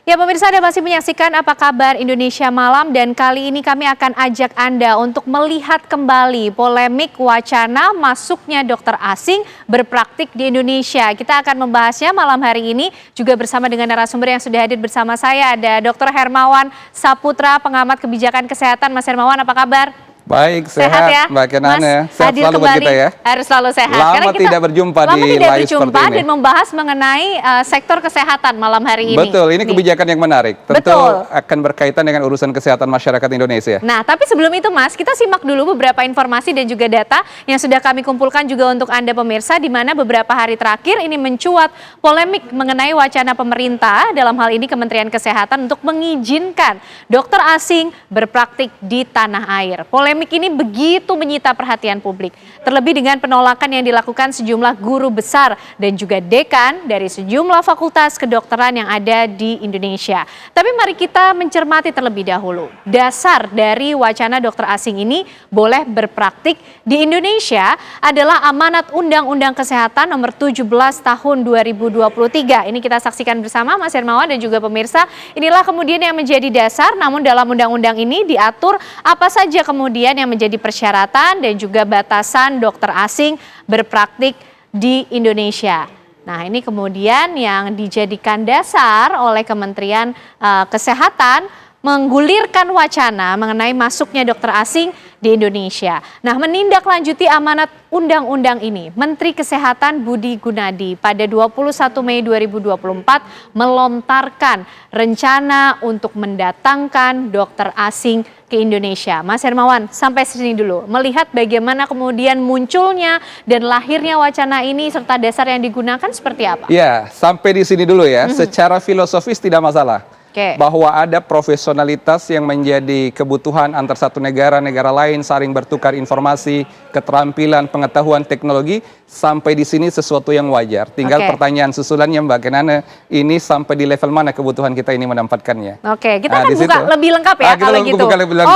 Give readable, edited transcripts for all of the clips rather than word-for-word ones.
Ya pemirsa, Anda masih menyaksikan Apa Kabar Indonesia Malam, dan kali ini kami akan ajak Anda untuk melihat kembali polemik wacana masuknya dokter asing berpraktik di Indonesia. Kita akan membahasnya malam hari ini juga bersama dengan narasumber yang sudah hadir bersama saya. Ada Dr. Hermawan Saputra, pengamat kebijakan kesehatan. Mas Hermawan, apa kabar? Baik, sehat ya? Mbak Kenane. Sehat selalu buat kita ya. Harus selalu sehat. Lama tidak berjumpa di live seperti ini. Dan membahas mengenai sektor kesehatan malam hari ini. Betul, ini kebijakan yang menarik. Tentu akan berkaitan dengan urusan kesehatan masyarakat Indonesia. Nah, tapi sebelum itu Mas, kita simak dulu beberapa informasi dan juga data yang sudah kami kumpulkan juga untuk Anda pemirsa, di mana beberapa hari terakhir ini mencuat polemik mengenai wacana pemerintah, dalam hal ini Kementerian Kesehatan, untuk mengizinkan dokter asing berpraktik di tanah air. Polemik ini begitu menyita perhatian publik, terlebih dengan penolakan yang dilakukan sejumlah guru besar dan juga dekan dari sejumlah fakultas kedokteran yang ada di Indonesia. Tapi mari kita mencermati terlebih dahulu dasar dari wacana dokter asing ini boleh berpraktik di Indonesia adalah amanat Undang-Undang Kesehatan nomor 17 tahun 2023. Ini kita saksikan bersama Mas Hermawan dan juga pemirsa. Inilah kemudian yang menjadi dasar, namun dalam undang-undang ini diatur apa saja kemudian yang menjadi persyaratan dan juga batasan dokter asing berpraktik di Indonesia. Nah, ini kemudian yang dijadikan dasar oleh Kementerian Kesehatan menggulirkan wacana mengenai masuknya dokter asing di Indonesia. Nah, menindaklanjuti amanat undang-undang ini, Menteri Kesehatan Budi Gunadi pada 21 Mei 2024 melontarkan rencana untuk mendatangkan dokter asing ke Indonesia. Mas Hermawan, sampai sini dulu. Melihat bagaimana kemudian munculnya dan lahirnya wacana ini serta dasar yang digunakan seperti apa? Ya, sampai di sini dulu ya. Secara filosofis tidak masalah. Bahwa ada profesionalitas yang menjadi kebutuhan antar satu negara lain, saling bertukar informasi, keterampilan, pengetahuan, teknologi, sampai di sini sesuatu yang wajar. Tinggal pertanyaan susulannya Mbak Kenane, ini sampai di level mana kebutuhan kita ini menempatkannya. Oke, kita akan buka lebih lengkap ya kalau gitu.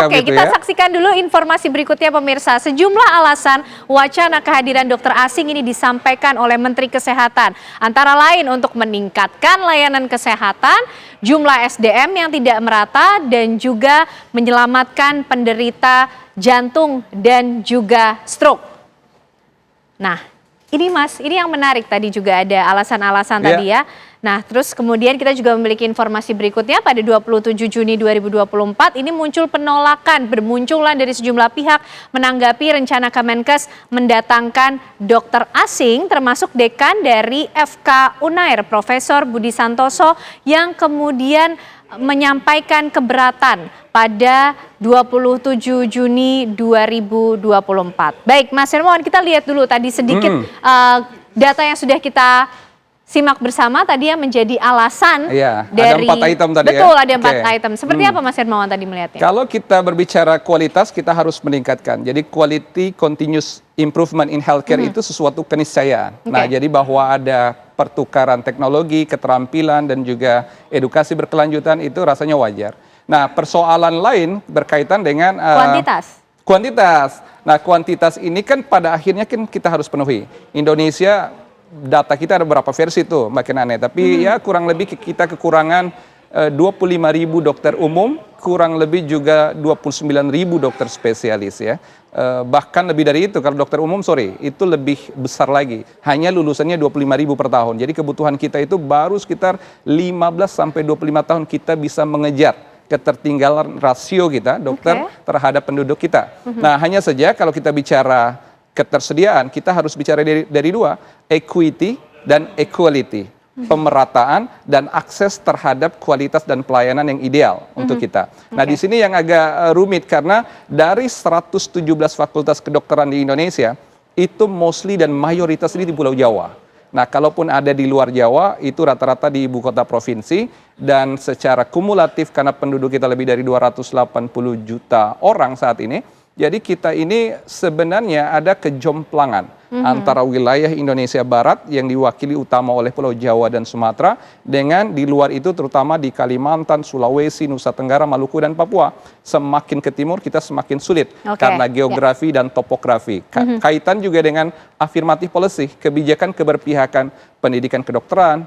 Oke, kita saksikan dulu informasi berikutnya pemirsa. Sejumlah alasan wacana kehadiran dokter asing ini disampaikan oleh Menteri Kesehatan. Antara lain untuk meningkatkan layanan kesehatan, jumlah SDM yang tidak merata, dan juga menyelamatkan penderita jantung dan juga stroke. Nah, ini Mas, ini yang menarik tadi juga ada alasan-alasan tadi ya. Nah, terus kemudian kita juga memiliki informasi berikutnya pada 27 Juni 2024 ini muncul penolakan bermunculan dari sejumlah pihak menanggapi rencana Kemenkes mendatangkan dokter asing, termasuk dekan dari FK Unair Profesor Budi Santoso yang kemudian menyampaikan keberatan pada 27 Juni 2024. Baik, Mas Hermawan, kita lihat dulu tadi sedikit data yang sudah kita simak bersama tadi yang menjadi alasan dari ada 4 item tadi. Betul, ada 4 item. Seperti apa Mas Hermawan tadi melihatnya? Kalau kita berbicara kualitas, kita harus meningkatkan. Jadi quality continuous improvement in healthcare itu sesuatu keniscayaan. Nah, jadi bahwa ada pertukaran teknologi, keterampilan, dan juga edukasi berkelanjutan itu rasanya wajar. Nah, persoalan lain berkaitan dengan kuantitas. Nah, kuantitas ini kan pada akhirnya kan kita harus penuhi. Indonesia, data kita ada berapa versi tuh Mbak Kenane, tapi ya kurang lebih kita kekurangan 25.000 dokter umum, kurang lebih juga 29.000 dokter spesialis ya. Bahkan lebih dari itu, kalau dokter umum itu lebih besar lagi. Hanya lulusannya 25.000 per tahun. Jadi kebutuhan kita itu baru sekitar 15 sampai 25 tahun kita bisa mengejar ketertinggalan rasio kita dokter terhadap penduduk kita. Nah, hanya saja kalau kita bicara ketersediaan, kita harus bicara dari dua, equity dan equality, pemerataan dan akses terhadap kualitas dan pelayanan yang ideal untuk kita. Nah, di sini yang agak rumit karena dari 117 fakultas kedokteran di Indonesia, itu mostly dan mayoritas ini di Pulau Jawa. Nah, kalaupun ada di luar Jawa, itu rata-rata di ibu kota provinsi, dan secara kumulatif karena penduduk kita lebih dari 280 juta orang saat ini, jadi kita ini sebenarnya ada kejomplangan antara wilayah Indonesia Barat yang diwakili utama oleh Pulau Jawa dan Sumatera, dengan di luar itu terutama di Kalimantan, Sulawesi, Nusa Tenggara, Maluku, dan Papua. Semakin ke timur kita semakin sulit karena geografi dan topografi. Kaitan juga dengan affirmative policy, kebijakan keberpihakan pendidikan kedokteran,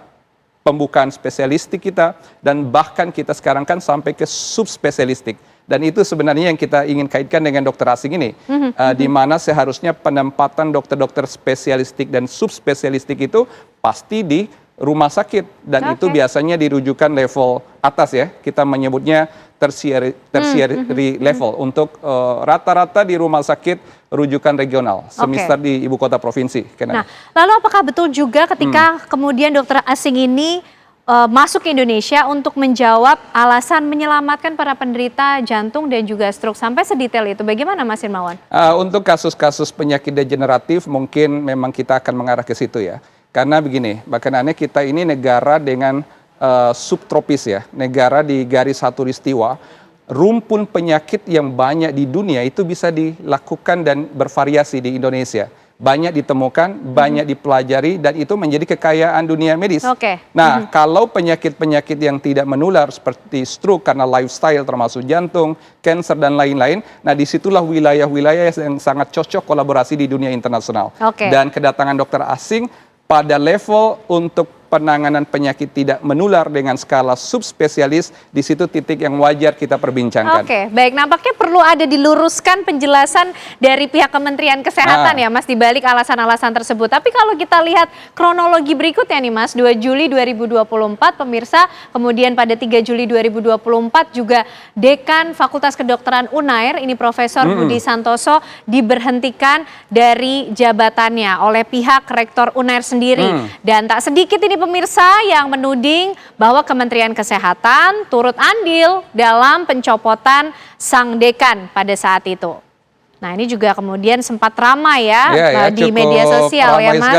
pembukaan spesialistik kita, dan bahkan kita sekarang kan sampai ke subspesialistik. Dan itu sebenarnya yang kita ingin kaitkan dengan dokter asing ini, di mana seharusnya penempatan dokter-dokter spesialistik dan subspesialistik itu pasti di rumah sakit, dan itu biasanya dirujukan level atas ya, kita menyebutnya tertiary level untuk rata-rata di rumah sakit rujukan regional, semisal di ibu kota provinsi. Nah, lalu apakah betul juga ketika kemudian dokter asing ini masuk ke Indonesia untuk menjawab alasan menyelamatkan para penderita jantung dan juga stroke, sampai sedetail itu? Bagaimana Mas Hermawan? Untuk kasus-kasus penyakit degeneratif mungkin memang kita akan mengarah ke situ ya. Karena begini, bahkan kita ini negara dengan subtropis ya, negara di garis khatulistiwa. Rumpun penyakit yang banyak di dunia itu bisa dilakukan dan bervariasi di Indonesia. Banyak ditemukan, banyak dipelajari, dan itu menjadi kekayaan dunia medis. Nah, kalau penyakit-penyakit yang tidak menular seperti stroke karena lifestyle termasuk jantung, kanker, dan lain-lain, nah disitulah wilayah-wilayah yang sangat cocok kolaborasi di dunia internasional. Dan kedatangan dokter asing pada level untuk penanganan penyakit tidak menular dengan skala subspesialis, di situ titik yang wajar kita perbincangkan. Baik, nampaknya perlu ada diluruskan penjelasan dari pihak Kementerian Kesehatan ya Mas, dibalik alasan-alasan tersebut. Tapi kalau kita lihat kronologi berikutnya nih Mas, 2 Juli 2024 pemirsa, kemudian pada 3 Juli 2024 juga Dekan Fakultas Kedokteran Unair, ini Profesor Budi Santoso, diberhentikan dari jabatannya oleh pihak Rektor Unair sendiri. Dan tak sedikit ini pemirsa yang menuding bahwa Kementerian Kesehatan turut andil dalam pencopotan sang dekan pada saat itu. Nah, ini juga kemudian sempat ramai ya, di media sosial ya Mas.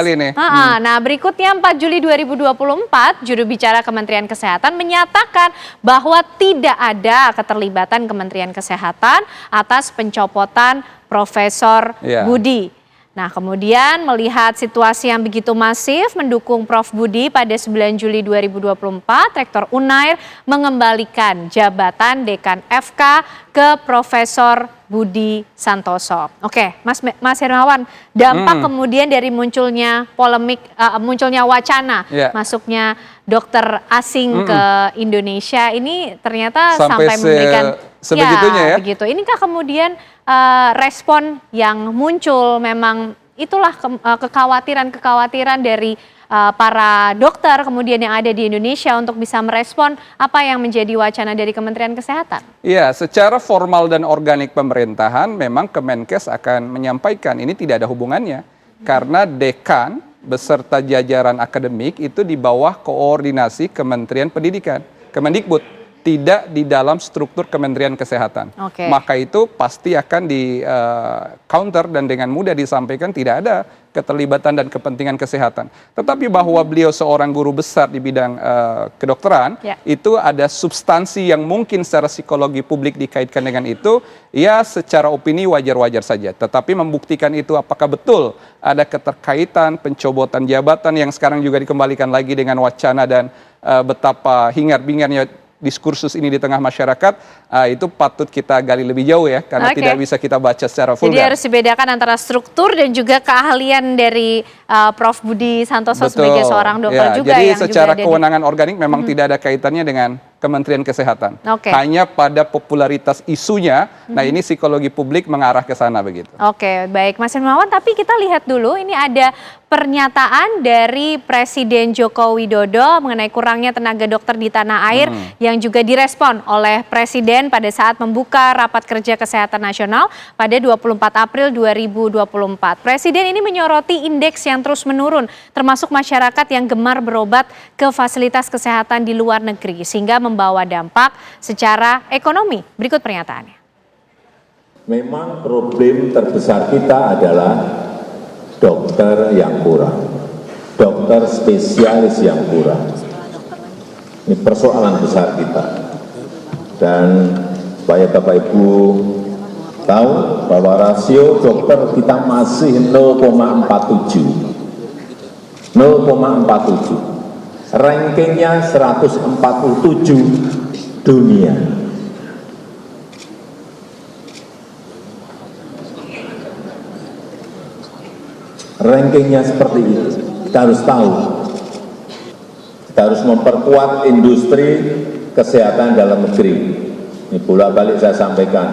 Nah, berikutnya 4 Juli 2024, juru bicara Kementerian Kesehatan menyatakan bahwa tidak ada keterlibatan Kementerian Kesehatan atas pencopotan Profesor Budi. Nah, kemudian melihat situasi yang begitu masif mendukung Prof. Budi, pada 9 Juli 2024, Rektor Unair mengembalikan jabatan Dekan FK ke Profesor Budi Santoso. Mas Hermawan, dampak kemudian dari munculnya polemik, munculnya wacana masuknya dokter asing ke Indonesia ini ternyata sampai memberikan sebegitunya ya. Begitu. Inikah kemudian respon yang muncul, memang itulah kekhawatiran dari para dokter kemudian yang ada di Indonesia untuk bisa merespon apa yang menjadi wacana dari Kementerian Kesehatan? Iya, secara formal dan organik pemerintahan memang Kemenkes akan menyampaikan ini tidak ada hubungannya, karena dekan beserta jajaran akademik itu di bawah koordinasi Kementerian Pendidikan, Kemendikbud, tidak di dalam struktur Kementerian Kesehatan. Maka itu pasti akan di counter dan dengan mudah disampaikan tidak ada keterlibatan dan kepentingan kesehatan. Tetapi bahwa beliau seorang guru besar di bidang kedokteran, itu ada substansi yang mungkin secara psikologi publik dikaitkan dengan itu, ya secara opini wajar-wajar saja. Tetapi membuktikan itu apakah betul ada keterkaitan pencobotan jabatan yang sekarang juga dikembalikan lagi dengan wacana dan betapa hingar-bingarnya diskursus ini di tengah masyarakat, itu patut kita gali lebih jauh ya, karena tidak bisa kita baca secara vulgar. Jadi harus dibedakan antara struktur dan juga keahlian dari Prof. Budi Santoso sebagai seorang dokter juga. Jadi secara kewenangan organik memang tidak ada kaitannya dengan Kementerian Kesehatan. Hanya pada popularitas isunya, nah ini psikologi publik mengarah ke sana begitu. Baik Mas Hermawan, tapi kita lihat dulu ini ada pernyataan dari Presiden Joko Widodo mengenai kurangnya tenaga dokter di tanah air yang juga direspon oleh Presiden pada saat membuka Rapat Kerja Kesehatan Nasional pada 24 April 2024. Presiden ini menyoroti indeks yang terus menurun, termasuk masyarakat yang gemar berobat ke fasilitas kesehatan di luar negeri, sehingga membawa dampak secara ekonomi. Berikut pernyataannya. Memang problem terbesar kita adalah dokter yang kurang, dokter spesialis yang kurang. Ini persoalan besar kita. Dan supaya Bapak Ibu tahu bahwa rasio dokter kita masih 0,47. 0,47. Rankingnya 147 dunia. Rankingnya seperti itu, kita harus tahu. Kita harus memperkuat industri kesehatan dalam negeri. Ini bolak-balik saya sampaikan.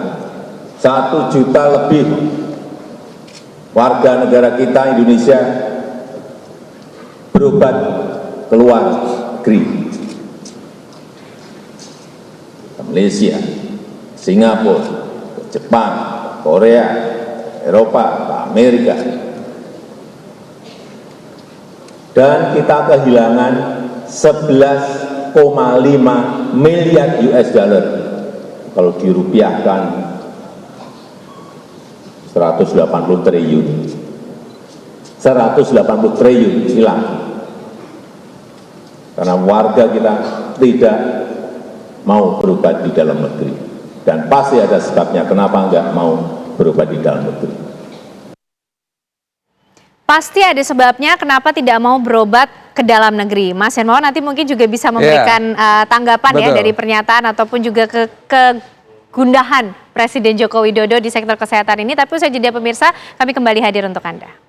1 juta lebih warga negara kita Indonesia berobat ke luar negeri. Ke Malaysia, Singapura, ke Jepang, Korea, Eropa, ke Amerika. Dan kita kehilangan 11,5 miliar US dollar. Kalau dirupiahkan 180 triliun. 180 triliun hilang. Karena warga kita tidak mau berobat di dalam negeri. Dan pasti ada sebabnya kenapa enggak mau berobat di dalam negeri. Pasti ada sebabnya kenapa tidak mau berobat ke dalam negeri. Mas Hermawan nanti mungkin juga bisa memberikan tanggapan ya dari pernyataan ataupun juga kegundahan Presiden Joko Widodo di sektor kesehatan ini. Tapi usai jeda pemirsa, kami kembali hadir untuk Anda.